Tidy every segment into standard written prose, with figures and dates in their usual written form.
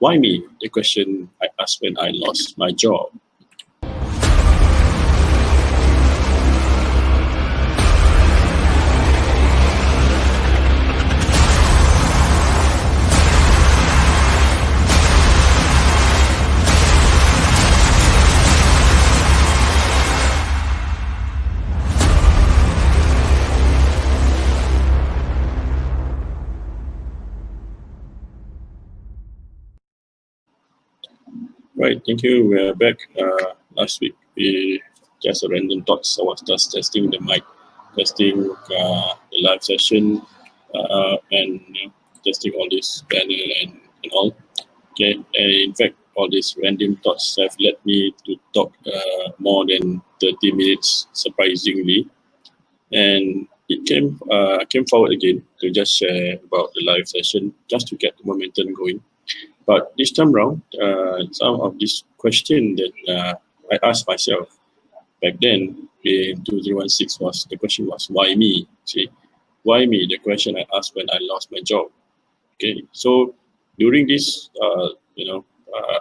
Why me? The question I asked when I lost my job. Right, thank you. We are back. Last week, we just a random thoughts. I was just testing the mic, testing the live session, and testing all this panel and all. Okay, and in fact, all these random thoughts have led me to talk more than 30 minutes, surprisingly. And it came forward again to just share about the live session, just to get the momentum going. But this time round, some of this question that I asked myself back then in 2016 was, the question was, why me? See, why me? The question I asked when I lost my job. Okay, so during this,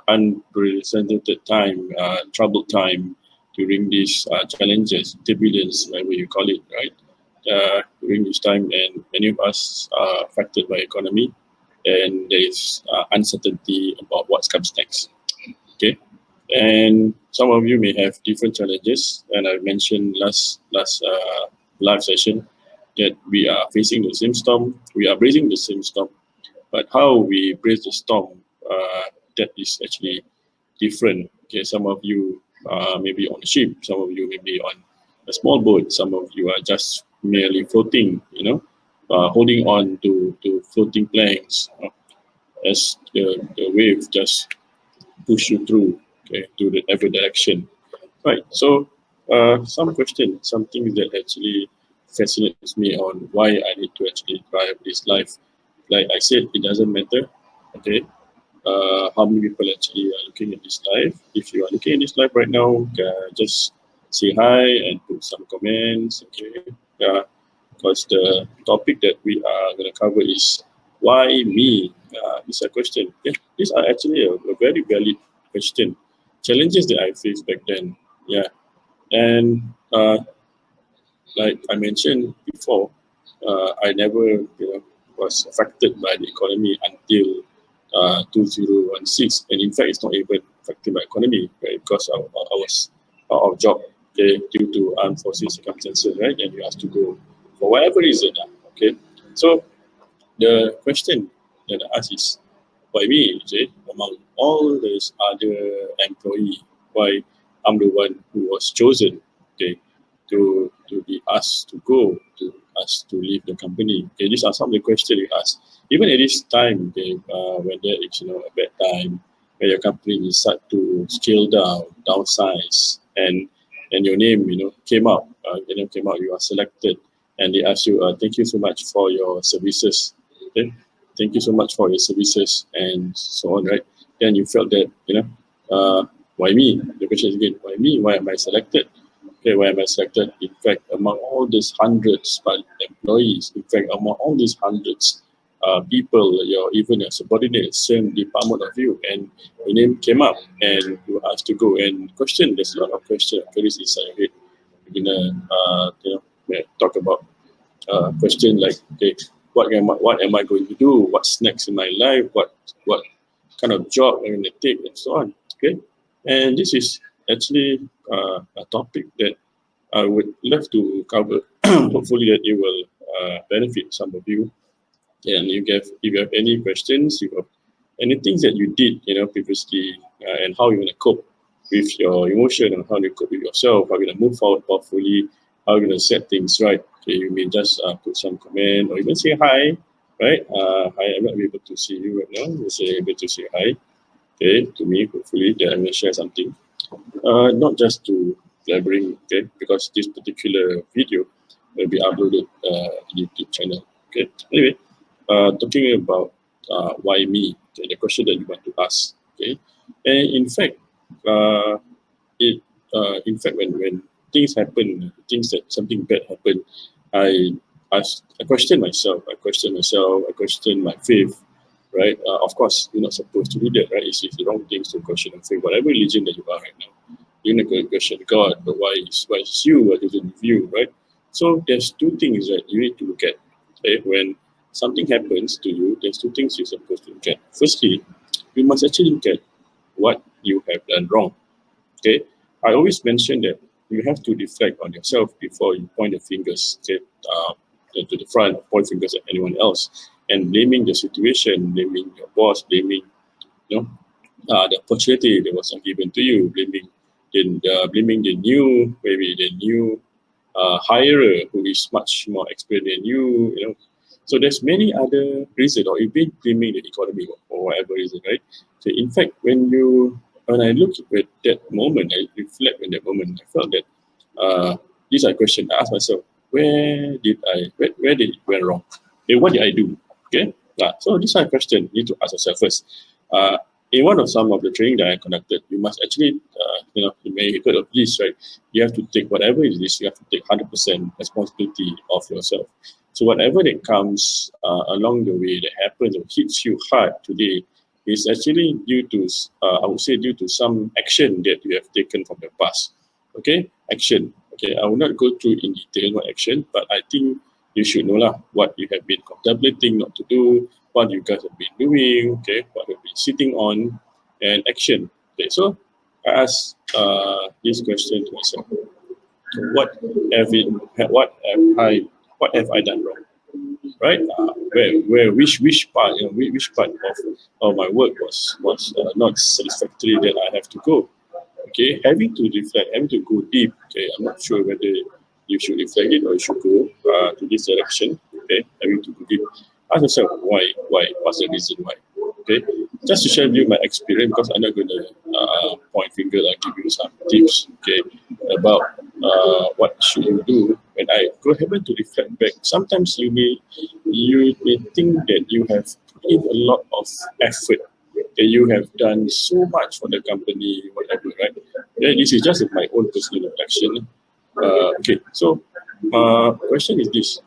unprecedented time, troubled time, during these challenges, turbulence, whatever you call it, right? During this time, and many of us are affected by economy, and there is uncertainty about what comes next. Okay, and some of you may have different challenges, and I mentioned last live session that we are facing the same storm, we are bracing the same storm, but how we brace the storm, that is actually different. Okay, some of you maybe on a ship, some of you may be on a small boat, some of you are just merely floating, holding on to floating planks as the wave just push you through, okay, to the every direction. Right. So some questions, some things that actually fascinates me on why I need to actually drive this life. Like I said, it doesn't matter, okay, how many people actually are looking at this live. If you are looking at this live right now, just say hi and put some comments, okay. Because the topic that we are going to cover is why me? It's a question. Yeah, these are actually a very valid question. Challenges that I faced back then. Yeah, and like I mentioned before, I never was affected by the economy until 2016, and in fact, it's not even affected by economy, right? Because I was out of job, okay, due to unforeseen circumstances, right? And you have to go for whatever reason, okay. So the question that I ask is, why me? Okay, among all those other employee, why I'm the one who was chosen, okay, to be asked to go, to asked to leave the company. Okay, these are some of the questions we ask. Even at this time, okay, when there is a bad time, where your company decide to scale down, downsize, and your name came out, you are selected, and they ask you, thank you so much for your services. Okay, thank you so much for your services and so on, right? Then you felt that why me? The question is again, why me? Why am I selected? Okay, why am I selected? In fact, among all these hundreds of employees, in fact, among all these hundreds people, even your subordinate, same department of you, and your name came up and you were asked to go. And question, there's a lot of questions carries inside your head. We're gonna talk about question like, okay, what am I going to do? What's next in my life? What kind of job I'm going to take, and so on. Okay, and this is actually a topic that I would love to cover. Hopefully that it will benefit some of you. And if you have any questions, you have any things that you did previously, and how you're going to cope with your emotion, and how you cope with yourself, how you're going to move forward powerfully, how you're going to set things right. Okay, you may just put some comment or even say hi, right? Hi, I'm not able to see you right now. You say able to say hi, okay, to me. Hopefully that I'm going to share something, not just to blabbering, okay, because this particular video will be uploaded in YouTube channel. Okay, anyway, talking about why me, okay, the question that you want to ask, okay, and in fact, when things happen, things that something bad happen, I question myself, I question my faith, right? Of course, you're not supposed to do that, right? It's the wrong things to question and faith, whatever religion that you are right now. You're not going to question God, but why is you, what is it with you, right? So there's two things that you need to look at. Okay? When something happens to you, there's two things you're supposed to look at. Firstly, you must actually look at what you have done wrong. Okay, I always mention that you have to reflect on yourself before you point the fingers, okay, to the front, point fingers at anyone else, and blaming the situation, blaming your boss, blaming you know the opportunity that was not given to you, blaming the new, maybe the new hirer who is much more experienced than you, you know. So there's many other reasons, or even blaming the economy or whatever reason, right? So in fact, when I look at that moment, I reflect on that moment, I felt that these are questions I ask myself: where did it went wrong? Okay, what did I do? Okay, so these are questions you need to ask yourself first. Uh, in one of some of the training that I conducted, you must actually, you may have heard of this, right? You have to take whatever it is, you have to take 100% responsibility of yourself. So whatever that comes along the way that happens or hits you hard today is actually due to, I would say, due to some action that you have taken from the past. Okay, action. Okay, I will not go through in detail what action, but I think you should know lah what you have been contemplating not to do, what you guys have been doing, okay, what you've been sitting on, and action. Okay, so I ask this question to myself: What have it, what have I done wrong? Right? Which part, which part of my work was not satisfactory that I have to go. Okay, having to reflect, having to go deep. Okay, I'm not sure whether you should reflect it or you should go to this direction. Okay, having to go deep. Ask yourself why, what's the reason why. Okay, just to share with you my experience, because I'm not going to point finger. I give you some tips. Okay, about what should you do. When I go happen to reflect back, sometimes you may think that you have put in a lot of effort, that you have done so much for the company, whatever, right? Then this is just my own personal reflection. Okay, so question is this: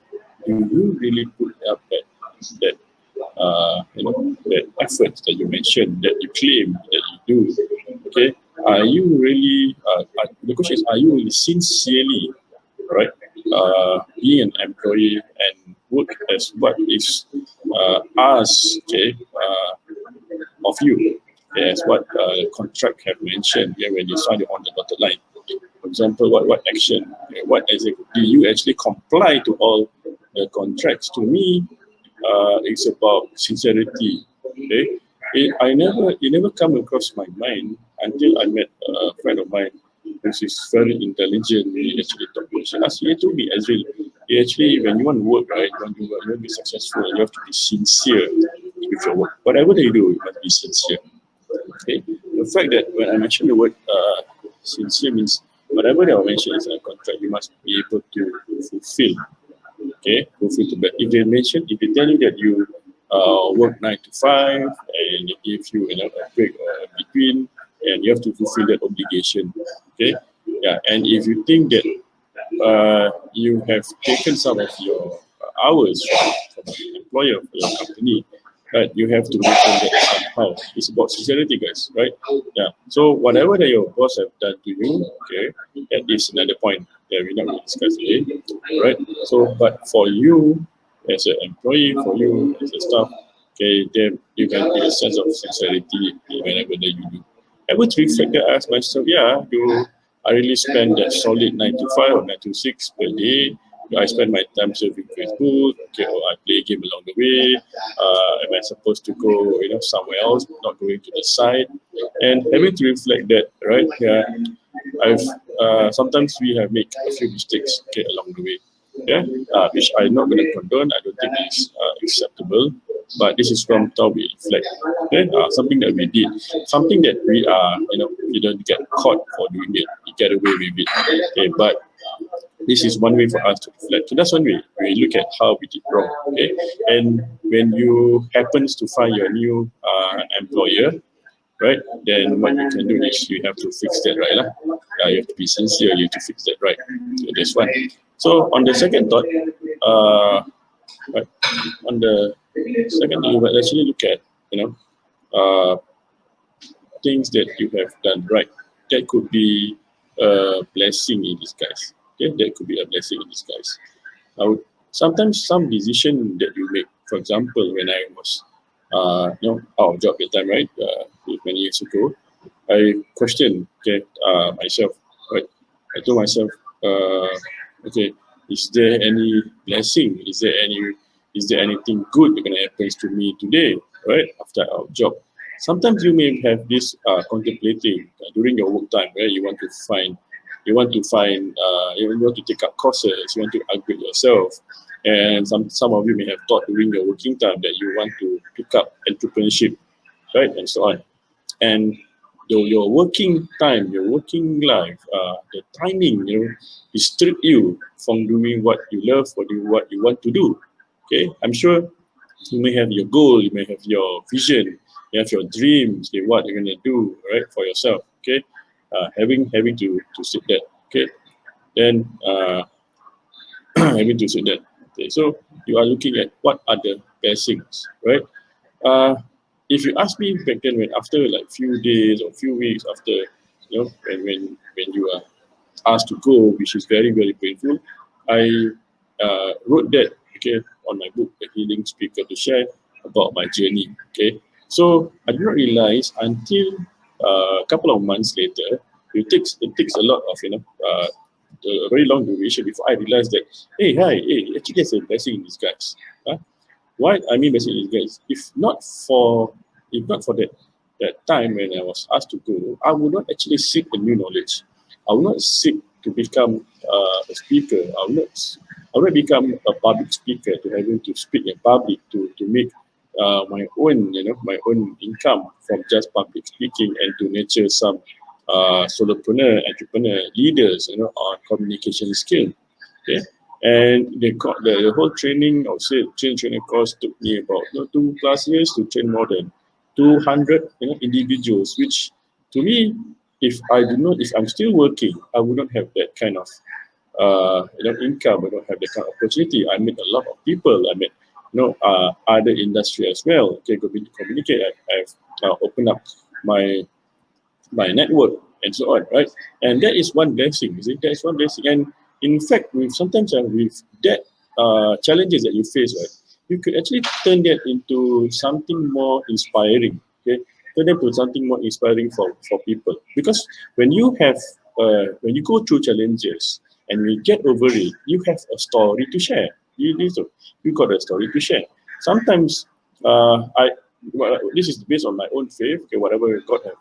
Do you really put up that that effort that you mentioned, that you claim that you do? Okay, are you really? The question is: Are you really sincerely, right? Being an employee and work as what is asked, okay, of you, as what the contract have mentioned here when you sign it on the dotted line. For example, what action, what exactly do you actually comply to all the contracts? To me, it's about sincerity. Okay, it never come across my mind until I met a friend of mine who is very intelligent. He actually talked to me. He told me, Azril, actually, when you want to work, right, when you want to be successful, you have to be sincere with your work. Whatever they do, you must be sincere. Okay, the fact that when I mention the word sincere means whatever they are mentioned is a contract, you must be able to fulfill. Okay, fulfill to that. If they tell you that you work 9 to 5 and they give you, a break between, and you have to fulfill that obligation. Okay, yeah, and if you think that you have taken some of your hours from the employer, for your company, right? You have to return that somehow. It's about sincerity, guys, right? Yeah. So whatever that your boss have done to you, okay, that is another point that we're not going to discuss today, right? So, but for you as an employee, for you as a staff, okay, then you can get a sense of sincerity whenever that you do. I would reflect that, ask myself, yeah, I really spend that solid 9 to 5 or 9 to 6 per day. I spend my time surfing Facebook, okay, or I play a game along the way. Am I supposed to go, somewhere else, not going to the site? And having to reflect that, right? Yeah, I've sometimes we have made a few mistakes, okay, along the way. Yeah, which I'm not going to condone. I don't think it's acceptable. But this is from how we reflect. Okay, something that we did, something that we are, you don't get caught for doing it. You get away with it. Okay, but this is one way for us to reflect. So that's one way we look at how we did wrong. Okay, and when you happens to find your new employer, right? Then what you can do is you have to fix that, right? You have to be sincere. You have to fix that, right? So that's one. So on the second thought, right, on the second thing, you will actually look at you know, uh, things that you have done right. That could be a blessing in disguise. Okay, that could be a blessing in disguise. I would sometimes some decision that you make. For example, when I was, out of job at the time, right, many years ago, I questioned, okay, myself. Right, I told myself, okay, is there any blessing? Is there anything good that gonna happen to me today? Right, after our job. Sometimes you may have this contemplating during your work time, right? You want to take up courses, you want to upgrade yourself, and some of you may have thought during your working time that you want to pick up entrepreneurship, right, and so on. And your working time, your working life, the timing, restrict you from doing what you love or do what you want to do. Okay, I'm sure you may have your goal, you may have your vision, you have your dreams, okay, what you're gonna do, right, for yourself. Okay, having to sit that. Okay, then having to sit that. Okay, so you are looking at what are the blessings, right? Uh, if you ask me back then, when after like few days or few weeks after, when you are asked to go, which is very very painful, I wrote that, okay, on my book, The Healing Speaker, to share about my journey. Okay, so I did not realize until a couple of months later. It takes a lot of a very long duration before I realized that, hey, hi, hey, actually there's a blessing in disguise. Huh? Why I mean blessing in disguise? If not for that time when I was asked to go, I would not actually seek a new knowledge. I would not seek to become a speaker. I would not become a public speaker to having to speak in public to make my own income from just public speaking, and to nurture some solopreneur, entrepreneur, leaders, on communication skill. Okay, and the whole training, I would say, training course took me about 2+ years to train more than 200 individuals, which to me, if I'm still working, I would not have that kind of income. I don't have that kind of opportunity. I met a lot of people. I met other industry as well. Okay, go to communicate. I've opened up my network and so on, right? And that is one blessing. You see, that is one blessing. And in fact, with that challenges that you face, right, you could actually turn that into something more inspiring. Okay, turn that into something more inspiring for people. Because when you go through challenges and you get over it, you have a story to share. You got a story to share. Sometimes I well, this is based on my own faith. Okay, whatever God have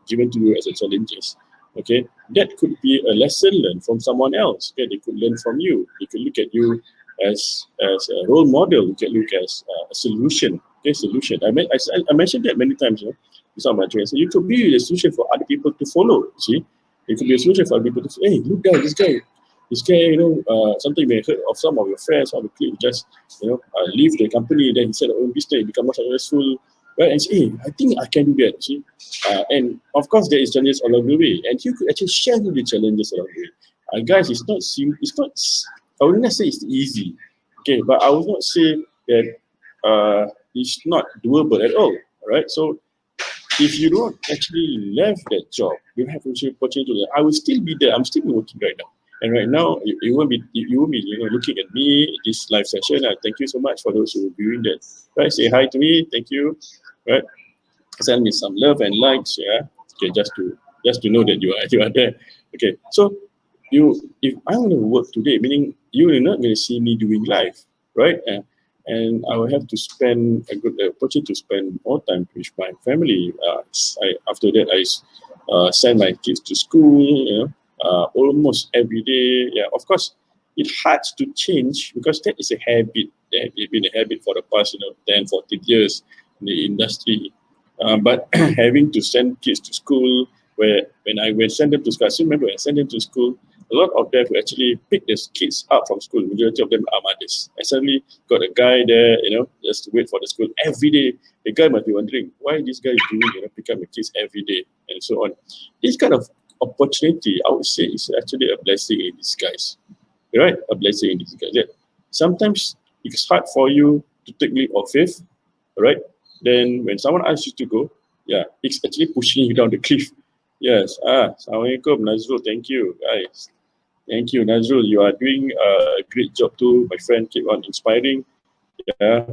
given to you as a challenges. Okay, that could be a lesson learned from someone else. Okay, they could learn from you. They could look at you as a role model. They could look as a solution. Okay, solution. I mentioned that many times. In some of my trainings. So you could be a solution for other people to follow. You see, it could be a solution for other people to say, hey, look guys, this guy, something you may heard of some of your friends, or the clique just, leave the company, then he set their own business, become more successful, right? And say, hey, I think I can do that, see? And of course, there is challenges along the way, and you could actually share with the challenges along the way. Guys, I would not say it's easy, okay, but I would not say that it's not doable at all, right? So if you don't actually love that job, you have an opportunity to. I will still be there. I'm still working right now, and right now you won't be looking at me this live session. Thank you so much for those who are viewing that. Right, say hi to me. Thank you. Right, send me some love and likes. Yeah, okay, just to know that you are there. Okay, so if I want to work today, meaning you are not going to see me doing live, right? And I will have to spend a good opportunity to spend more time with my family. After that, I send my kids to school, almost every day. Yeah, of course, it hard to change because that is a habit. That has been a habit for the past, 10, 14 years in the industry. But having to send kids to school, when I will send them to school, I still remember when I sent them to school, a lot of them who actually pick the kids up from school. Majority of them are mothers. I suddenly got a guy there, just to wait for the school every day. The guy must be wondering why this guy is doing, pick up the kids every day and so on. This kind of opportunity, I would say, is actually a blessing in disguise, right? A blessing in disguise. Yeah. Sometimes it's hard for you to take leap of faith, right? Then when someone asks you to go, yeah, it's actually pushing you down the cliff. Yes. Assalamualaikum, Nazrul. Thank you, guys. Thank you, Nazrul. You are doing a great job too. My friend, keep on inspiring. Yeah.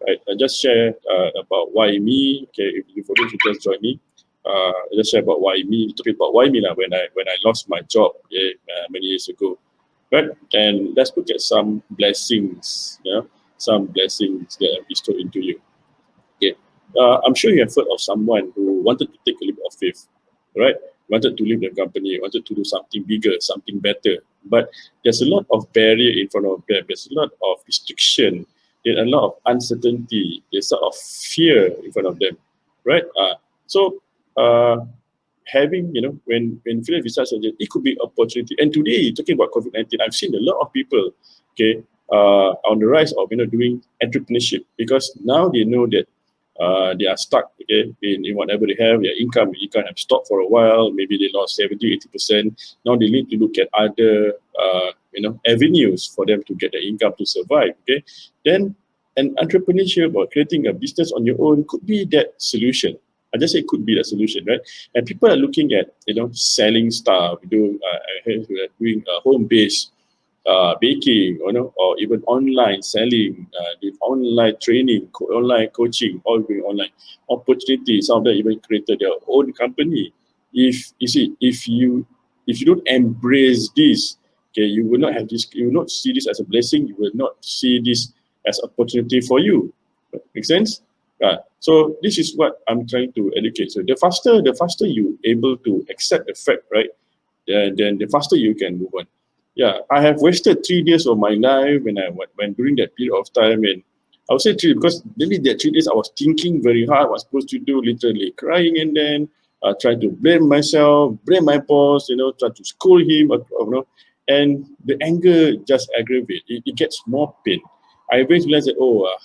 Right. I just share about why me. Okay, if you for those who just joined me, I just share about why me. Talking about why me now. When I lost my job, okay, many years ago, right? And let's look at some blessings. Yeah, some blessings that are bestowed into you. Okay. I'm sure you have heard of someone who wanted to take a leap of faith, right? Wanted to leave the company, wanted to do something bigger, something better. But there's a lot of barrier in front of them. There's a lot of restriction. There's a lot of uncertainty. There's a lot of fear in front of them, right? So uh, having, when feeling research, it could be opportunity. And today, talking about COVID-19, I've seen a lot of people, okay, on the rise of, doing entrepreneurship, because now they know that they are stuck, okay, in whatever they have, their income. You can have stopped for a while, maybe they lost 70-80%. Now they need to look at other, avenues for them to get the income to survive, okay. Then an entrepreneurship or creating a business on your own could be that solution. I just say it could be the solution, right? And people are looking at, selling stuff, doing home-based baking, or even online selling, doing online training, online coaching, all doing online opportunities. Some of them even created their own company. If you see, if you don't embrace this, okay, you will not have this. You will not see this as a blessing. You will not see this as opportunity for you. Make sense? So this is what I'm trying to educate. So the faster you able to accept the fact, right? Then the faster you can move on. Yeah, I have wasted 3 days of my life when during that period of time, and I would say three because maybe that 3 days I was thinking very hard. I was supposed to do literally crying, and then trying to blame myself, blame my boss, try to scold him, and the anger just aggravates. It gets more pain. I eventually realized that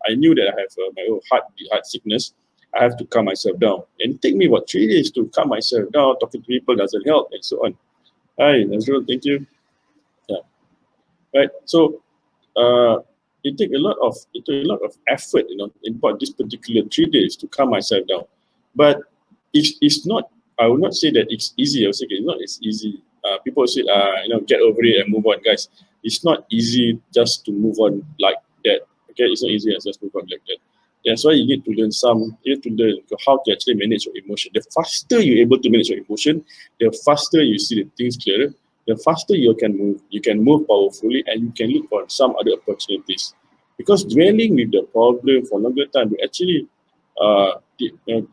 I knew that I have my own heart sickness. I have to calm myself down, and it take me what 3 days to calm myself down. Talking to people doesn't help, and so on. Hi, Nazrul, thank you. Yeah, right. So it took a lot of effort, in part this particular 3 days to calm myself down. But it's not. I would not say that it's easy. I would say it's not. It's easy. People say, get over it and move on, guys. It's not easy just to move on like that. Okay, it's not easy as just move on like that. That's why you need to learn you need to learn how to actually manage your emotion. The faster you're able to manage your emotion, the faster you see the things clearer, the faster you can move powerfully, and you can look for some other opportunities. Because dwelling with the problem for longer time will actually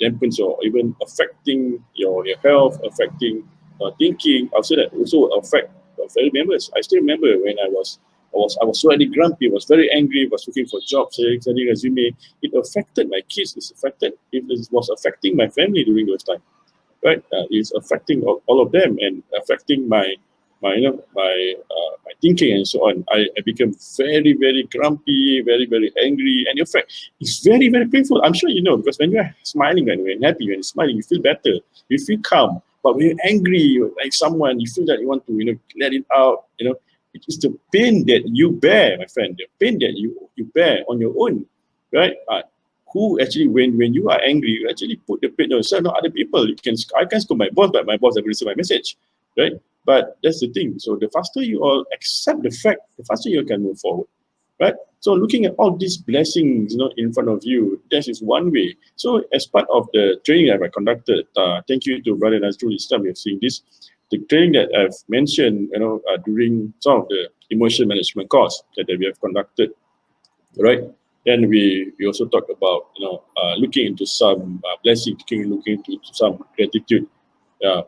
dampens or even affecting your health, affecting thinking. I'll say that also will affect your family members. I still remember when I was slightly grumpy, was very angry, was looking for jobs, sending resume. It affected my kids. It was affecting my family during those times, right? It's affecting all of them and affecting my thinking and so on. I became very, very grumpy, very, very angry, and in fact, it's very, very painful. I'm sure you know, because when you're smiling, when you're happy, when you're smiling, you feel better, you feel calm. But when you're angry, like someone, you feel that you want to, let it out. It is the pain that you bear, my friend. The pain that you bear on your own, right? Who actually, when you are angry, you actually put the pain on yourself, not other people. I can scold my boss, but my boss never received my message, right? But that's the thing. So the faster you all accept the fact, the faster you can move forward, right? So looking at all these blessings, in front of you, that is one way. So as part of the training that I conducted, thank you to Brother Nazrul Islam, you're seeing this. The training that I've mentioned, during some of the emotion management course that we have conducted, right? Then we also talk about, looking into some blessing, looking into some gratitude,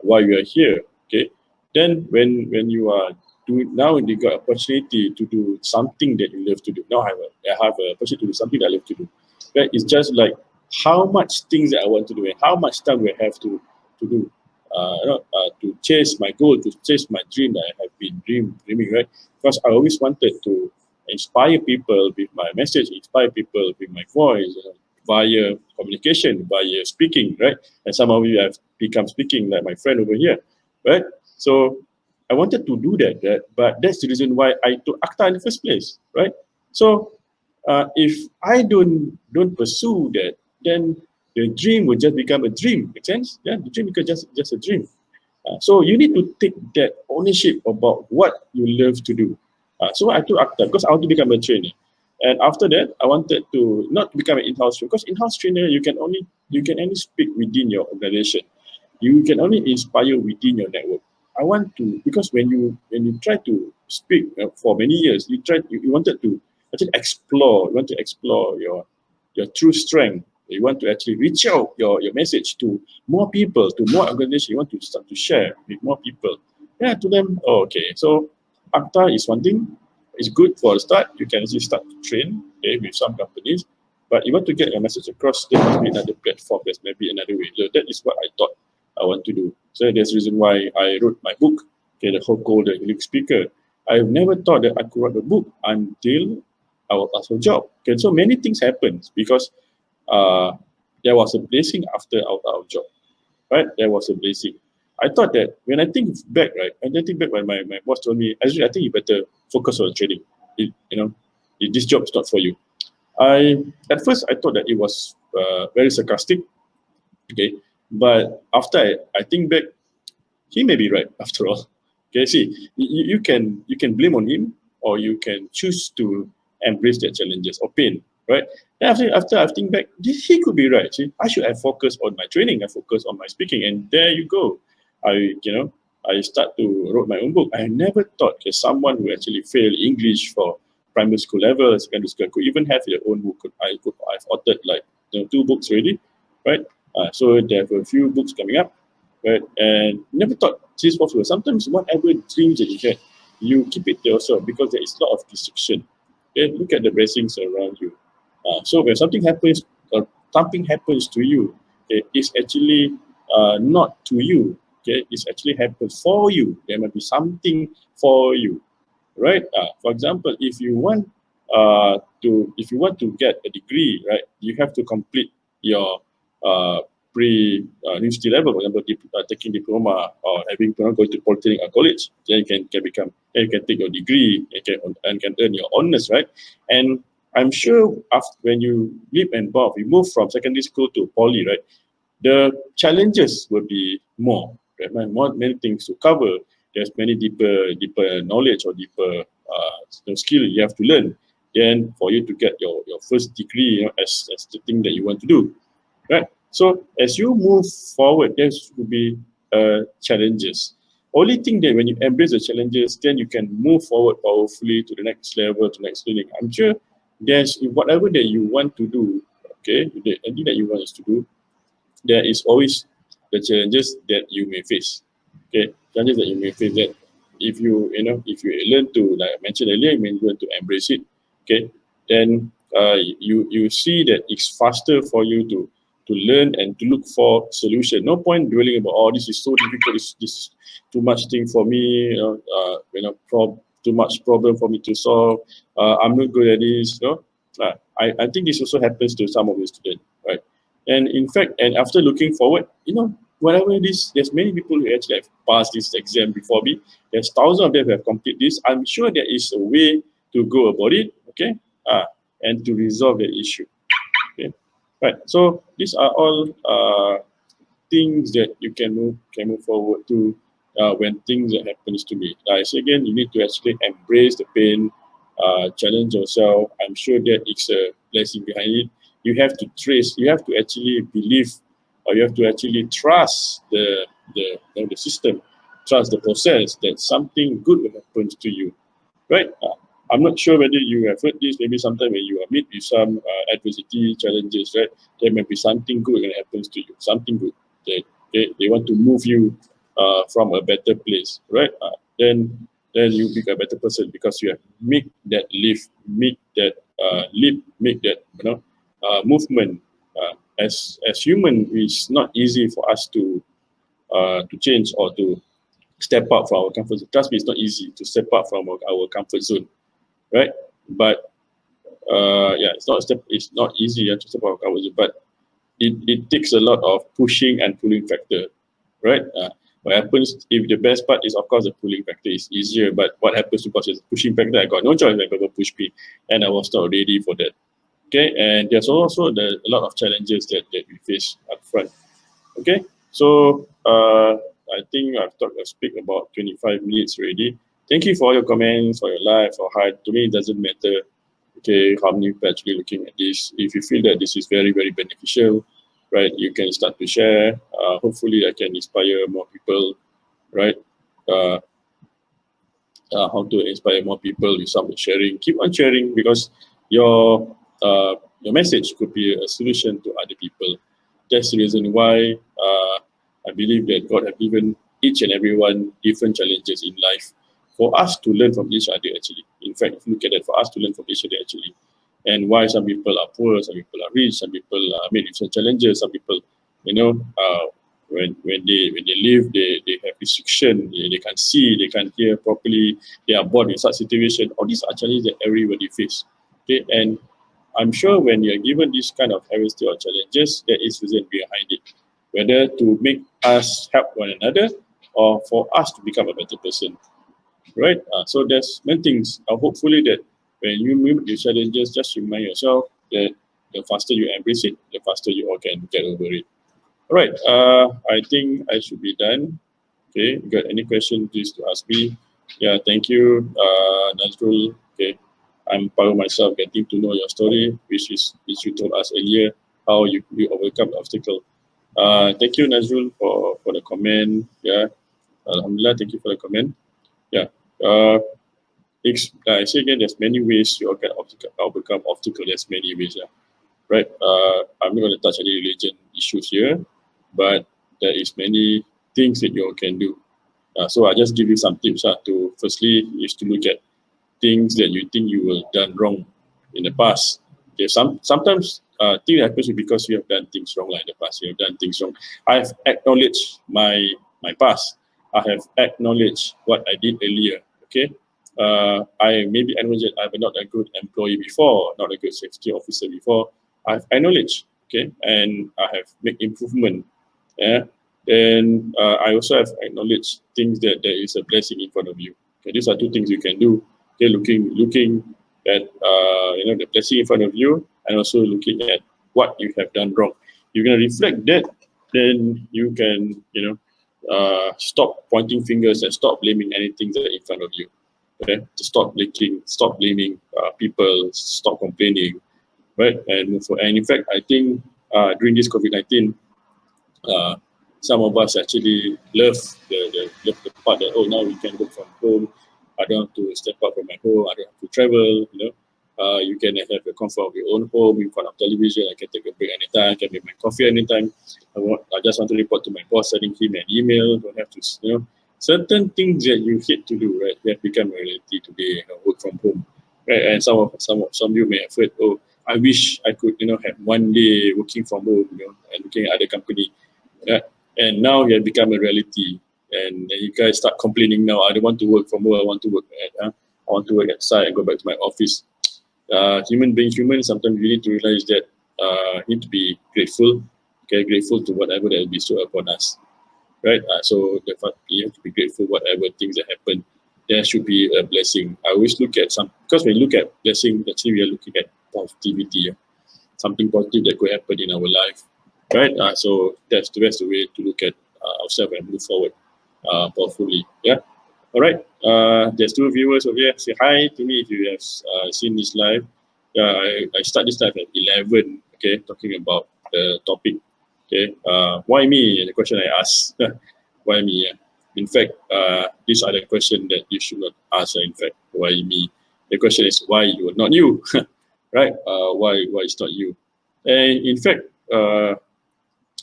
why we are here. Okay. Then when you are doing now, you got opportunity to do something that you love to do. Now I have a opportunity to do something that I love to do. Right? It's just like how much things that I want to do and how much time we have to do. To chase my goal, to chase my dream that I have been dreaming, right? Because I always wanted to inspire people with my message, inspire people with my voice, via communication, via speaking, right? And some of you have become speaking, like my friend over here, right? So I wanted to do that, but that's the reason why I took ACTA in the first place, right? So if I don't pursue that, then the dream will just become a dream. Make sense? Yeah, the dream becomes just a dream. So you need to take that ownership about what you love to do. So I told Akhtar, because I want to become a trainer. And after that, I wanted to not become an in-house trainer, because in-house trainer, you can only speak within your organization. You can only inspire within your network. I want to, because when you try to speak for many years, you wanted to actually explore. You want to explore your true strength. You want to actually reach out your message to more people, to more organizations. You want to start to share with more people. Yeah, to them. Oh, okay. So Akta is one thing. It's good for a start. You can actually start to train, okay, with some companies. But you want to get your message across, there must be another platform. There's maybe another way. So that is what I thought I want to do. So that's the reason why I wrote my book, okay, The Hope Called the Unique Speaker. I've never thought that I could write a book until I was asked for a job. Okay, so many things happened because uh, there was a blessing after our job, right? There was a blessing. I thought that when I think back, right, and I think back when my boss told me, actually, I think you better focus on trading. This job is not for you. At first I thought that it was very sarcastic, okay, but after I think back, he may be right after all. Okay, see, you can blame on him, or you can choose to embrace their challenges or pain, right? And after I think back, he could be right. See, I should have focused on my training, I focused on my speaking, and there you go. I start to wrote my own book. I never thought that someone who actually failed English for primary school level, secondary school, could even have their own book. I've authored like 2 books already, right? So there are a few books coming up, right? And never thought this was possible. Sometimes whatever dreams that you get, you keep it to yourself because there is a lot of distraction. Okay? Look at the blessings around you. So when something happens to you, okay, it's actually not to you. Okay, it's actually happens for you. There might be something for you, right? For example, if you want to get a degree, right, you have to complete your pre-university level, for example, taking diploma or having going to polytechnic or college. Then you can take your degree and can earn your honors, right? And I'm sure after when you live and both, you move from secondary school to poly, right? The challenges will be more. Right? Many things to cover. There's many deeper knowledge or deeper skill you have to learn. Then for you to get your first degree, as the thing that you want to do, right? So as you move forward, there will be challenges. Only thing that when you embrace the challenges, then you can move forward powerfully to the next level, to the next learning. I'm sure there's whatever that you want to do, okay, anything that you want us to do, there is always the challenges that you may face. Okay, challenges that you may face, that if you learn to, like I mentioned earlier, you may learn to embrace it. Okay, then you see that it's faster for you to learn and to look for solution. No point dwelling about, oh, this is so difficult, this is too much thing for me, too much problem for me to solve. I'm not good at this. I think this also happens to some of the students, right? And in fact, and after looking forward, whatever it is, there's many people who actually have passed this exam before me. There's thousands of them who have completed this. I'm sure there is a way to go about it, okay, and to resolve the issue. Okay, right. So these are all things that you can move forward to when things that happens to me. I say again, you need to actually embrace the pain, challenge yourself. I'm sure that it's a blessing behind it. You have to actually believe, or you have to actually trust the system, trust the process, that something good will happen to you, right? I'm not sure whether you have heard this. Maybe sometime when you are meet with some adversity, challenges, right? There may be something good that happens to you. Something good. They want to move you from a better place, right? Then you become a better person because you have make that leap, make that movement. As human, it's not easy for us to change or to step out from our comfort zone. Trust me, it's not easy to step out from our comfort zone, right? But yeah, it's not easy to step out of comfort zone, but it takes a lot of pushing and pulling factor, right? What happens, if the best part is, of course, the pulling factor is easier, but what happens, because it's pushing factor, I got no choice when people push me, and I was not ready for that. Okay, and there's also a lot of challenges that we face up front. Okay, so I think I've speak about 25 minutes already. Thank you for all your comments, for your life, for heart. To me, it doesn't matter. Okay, how many people actually looking at this? If you feel that this is very, very beneficial, right, you can start to share. Hopefully, I can inspire more people, right? Uh, how to inspire more people with some sharing. Keep on sharing because your your message could be a solution to other people. That's the reason why I believe that God has given each and everyone different challenges in life for us to learn from each other actually. In fact, if you look at it, for us to learn from each other actually. And why some people are poor, some people are rich, some people are made with some challenges, some people, you know, when they live, they have restriction, they can't see, they can't hear properly, they are born in such situation. All these are challenges that everybody face. Okay, and I'm sure when you're given this kind of diversity or challenges, there is reason behind it, whether to make us help one another or for us to become a better person, right? So there's many things. Hopefully that when you meet these challenges, just remind yourself that the faster you embrace it, the faster you all can get over it. All right. I think I should be done. Okay. You got any question, please to ask me. Yeah. Thank you, Nazrul. Okay. I'm proud of myself getting to know your story, which you told us earlier, how you overcome the obstacle. Thank you, Nazrul, for the comment. Yeah. Alhamdulillah. Thank you for the comment. Yeah. Uh, I say again, there's many ways you all can overcome obstacle. There's many ways. Yeah, right? I'm not going to touch any religion issues here, but there is many things that you all can do. So I just give you some tips. To firstly is to look at things that you think you will done wrong in the past. Okay, sometimes things happens because you have done things wrong like in the past. You have done things wrong. I've acknowledged my past. I have acknowledged what I did earlier. Okay, I maybe acknowledge that I'm not a good employee before, not a good safety officer before. I've acknowledged, okay, and I have made improvement. Yeah, and I also have acknowledged things that there is a blessing in front of you. Okay, these are two things you can do. Okay, looking at the blessing in front of you, and also looking at what you have done wrong. You're gonna reflect that, then you can stop pointing fingers and stop blaming anything that in front of you. Okay, to stop blaming people, stop complaining, right? And in fact, I think during this COVID-19, uh, some of us actually love the part that, oh, now we can work from home. I don't have to step out from my home. I don't have to travel. You can have the comfort of your own home in front of television. I can take a break anytime. I can make my coffee anytime. I just want to report to my boss, sending him an email. Don't have to, certain things that you hate to do, right? That become a reality today. Work from home, right? And some of you may have heard, oh, I wish I could, have one day working from home, and looking at other company. Yeah. And now it has become a reality. And then you guys start complaining now, I don't want to work from home, I want to work I want to work at site and go back to my office. Human being human, sometimes you need to realize that need to be grateful, okay, grateful to whatever that will be bestowed upon us. Right? So the fact you have to be grateful whatever things that happen. There should be a blessing. I always look at because when we look at blessing, actually we are looking at positivity. Yeah? Something positive that could happen in our life, right? So that's the best way to look at ourselves and move forward powerfully. Yeah. All right. There's two viewers over here. Say hi to me if you have seen this live. Yeah, I start this live at 11. Okay, talking about the topic. Okay. Why me? The question I asked. Why me? Yeah. In fact, these are the questions that you should not ask. In fact, why me? The question is why you are not you, right? Why it's not you? And in fact,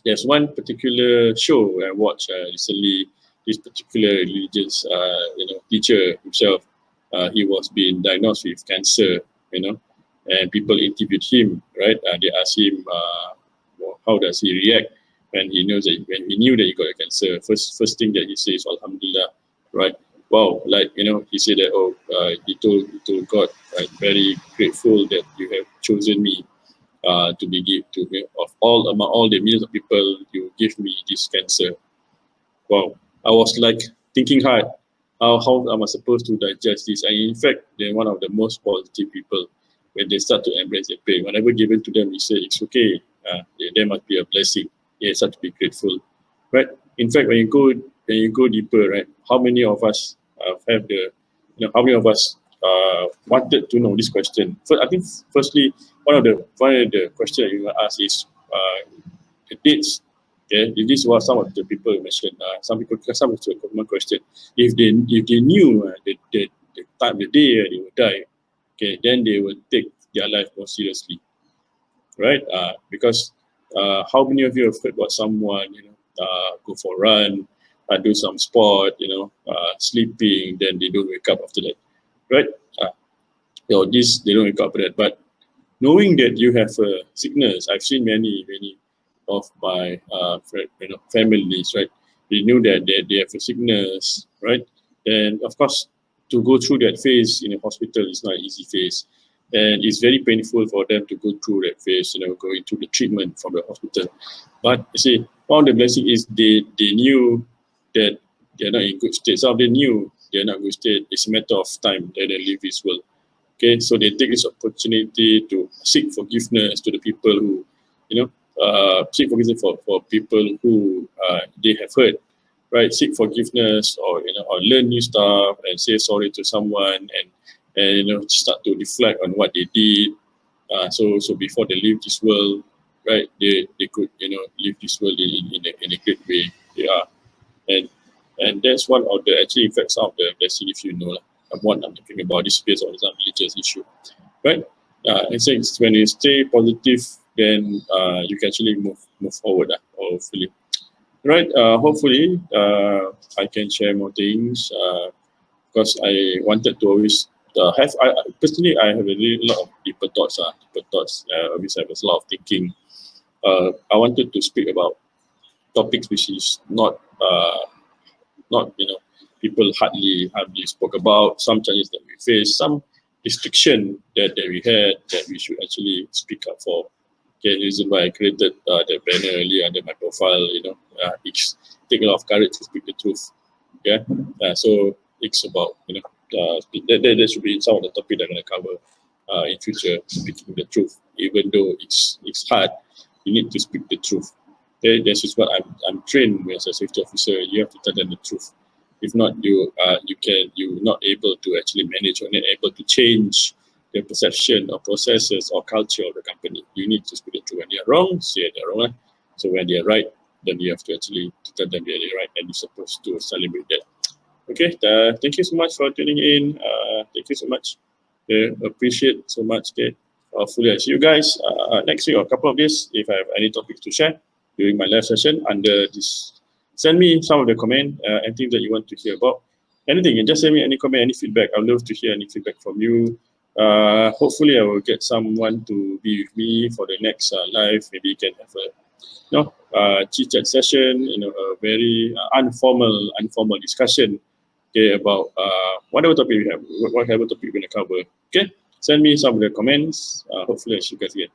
there's one particular show I watched recently. This particular religious, teacher himself, he was being diagnosed with cancer, and people interviewed him, right? They asked him, how does he react when he knew that he got a cancer. First thing that he says, Alhamdulillah, right? Wow, like he said that, oh, he told God, right, very grateful that you have chosen me to be give to me of all among all the millions of people, you give me this cancer. Wow, I was like thinking hard, how am I supposed to digest this? And in fact, they're one of the most positive people. when they start to embrace their pain, whatever given to them, you say it's okay. There must be a blessing. You have to be grateful, right? In fact, when you go deeper, right? How many of us have the, how many of us wanted to know this question? I think firstly, one of the questions that you will ask is the dates. Okay, this was some of the people mentioned. Some people, some of the common question. If they knew the time, the day they will die, okay, then they will take their life more seriously, right? Because how many of you have heard about someone, go for a run, do some sport, sleeping, then they don't wake up after that, right? This they don't wake up after that, but knowing that you have a sickness, I've seen many of my families, right? They knew that they have a sickness, right? And of course, to go through that phase in a hospital is not an easy phase, and it's very painful for them to go through that phase, going through the treatment from the hospital. But you see, one of the blessings is they knew that they're not in good state. Some of them knew they're not in good state. It's a matter of time that they leave this world. Okay, so they take this opportunity to seek forgiveness to the people who, seek forgiveness for people who they have hurt, right? Seek forgiveness, or learn new stuff and say sorry to someone, and start to reflect on what they did. So before they leave this world, right? They could leave this world in a great way. They are, and that's one of the actually effects of the blessing, if you know lah. What I'm talking about is based on some religious issue, right? And so when you stay positive, then you can actually move forward, hopefully. Right? Hopefully, I can share more things because I wanted to always have. Personally, I have a really lot of deeper thoughts. Deeper thoughts. Always have a lot of thinking. I wanted to speak about topics which is not people hardly spoke about, some challenges that we face, some restriction that we had that we should actually speak up for. Okay, the reason why I created that banner earlier under my profile, it's take a lot of courage to speak the truth. Yeah, so it's about that should be some of the topic that I'm gonna cover in future. Speaking the truth, even though it's hard, you need to speak the truth. Okay, this is what I'm trained as a safety officer. You have to tell them the truth. If not, you're not able to actually manage or not able to change the perception or processes or culture of the company. You need to speak the truth. When they're wrong, say they're wrong. So when they're right, then you have to actually tell them they're right, and you're supposed to celebrate that. Okay, thank you so much for tuning in. Thank you so much. Appreciate so much. Okay, hopefully I see you guys next week or a couple of days if I have any topics to share during my live session under this. Send me some of the comment, anything that you want to hear about. Anything, and just send me any comment, any feedback. I'd love to hear any feedback from you. Hopefully I will get someone to be with me for the next live. Maybe you can have a chit chat session, a very informal discussion, okay, about whatever topic we have, whatever topic we're going to cover. Okay, send me some of the comments. Hopefully I see you guys again.